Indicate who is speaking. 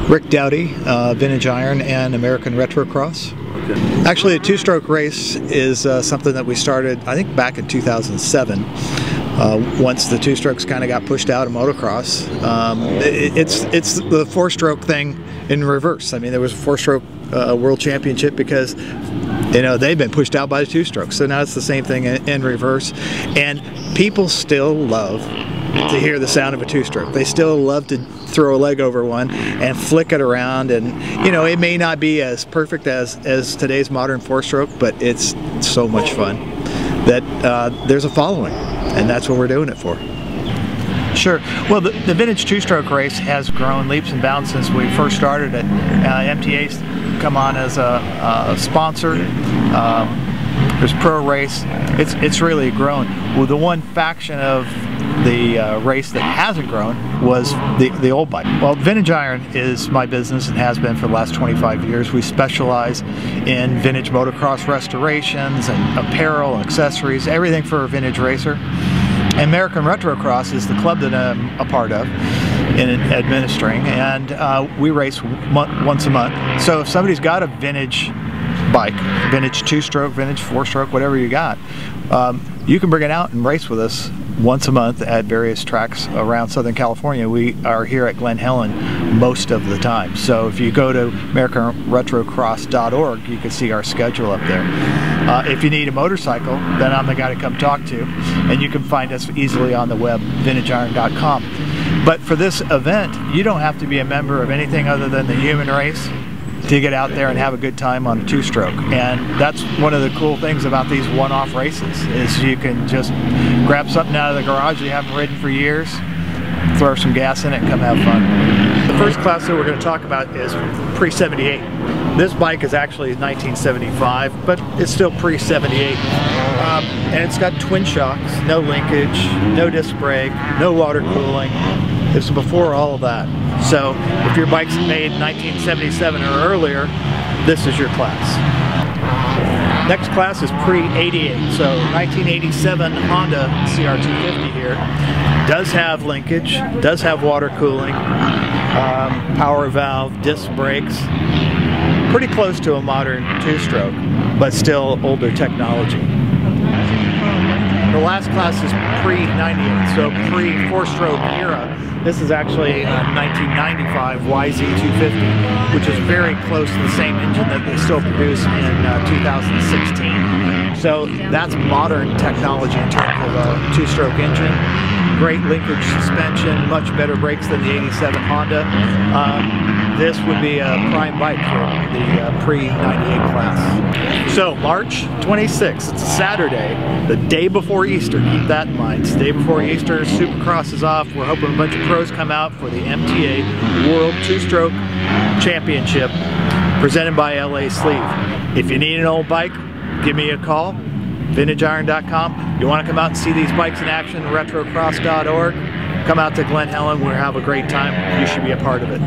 Speaker 1: Rick Dowdy, Vintage Iron and American Retro Cross. Okay. Actually, a two-stroke race is something that we started, I think, back in 2007. Once the two-strokes kind of got pushed out of motocross. It's the four-stroke thing in reverse. I mean, there was a four-stroke world championship because, you know, they've been pushed out by the two-strokes. So now it's the same thing in reverse. And people still love to hear the sound of a two-stroke. They still love to throw a leg over one and flick it around, and you know, it may not be as perfect as today's modern four-stroke, but it's so much fun that there's a following, and that's what we're doing it for. Sure. Well, the vintage two-stroke race has grown leaps and bounds since we first started it. MTA's come on as a sponsor. There's Pro Race. It's really grown. Well, the one faction of the race that hasn't grown was the old bike. Well, Vintage Iron is my business and has been for the last 25 years. We specialize in vintage motocross restorations and apparel and accessories, everything for a vintage racer. American Retro Cross is the club that I'm a part of in administering, and we race once a month. So if somebody's got a vintage bike, vintage two-stroke, vintage four-stroke, whatever you got, you can bring it out and race with us once a month at various tracks around Southern California. We are here at Glen Helen most of the time. So if you go to AmericanRetroCross.org, you can see our schedule up there. If you need a motorcycle, then I'm the guy to come talk to, and you can find us easily on the web, VintageIron.com. But for this event, you don't have to be a member of anything other than the human race to get out there and have a good time on a two-stroke. And that's one of the cool things about these one-off races, is you can just grab something out of the garage you haven't ridden for years, throw some gas in it, and come have fun. The first class that we're going to talk about is pre-78. This bike is actually 1975, but it's still pre-78. And it's got twin shocks, no linkage, no disc brake, no water cooling. It's before all of that. So if your bike's made 1977 or earlier, this is your class. Next class is pre-88. So 1987 Honda CR250 here does have linkage, does have water cooling, power valve, disc brakes. Pretty close to a modern two-stroke, but still older technology. The last class is pre-98, so pre-four-stroke era. This is actually a 1995 YZ250, which is very close to the same engine that they still produce in 2016. So that's modern technology in terms of a two-stroke engine. Great linkage suspension, much better brakes than the 87 Honda. This would be a prime bike for the pre-98 class. So March 26th, it's a Saturday, the day before Easter. Keep that in mind. It's the day before Easter, Supercross is off. We're hoping a bunch of pros come out for the MTA World Two-Stroke Championship presented by L.A.Sleeve. If you need an old bike, give me a call. VintageIron.com. You want to come out and see these bikes in action, retrocross.org. Come out to Glen Helen. We'll have a great time. You should be a part of it.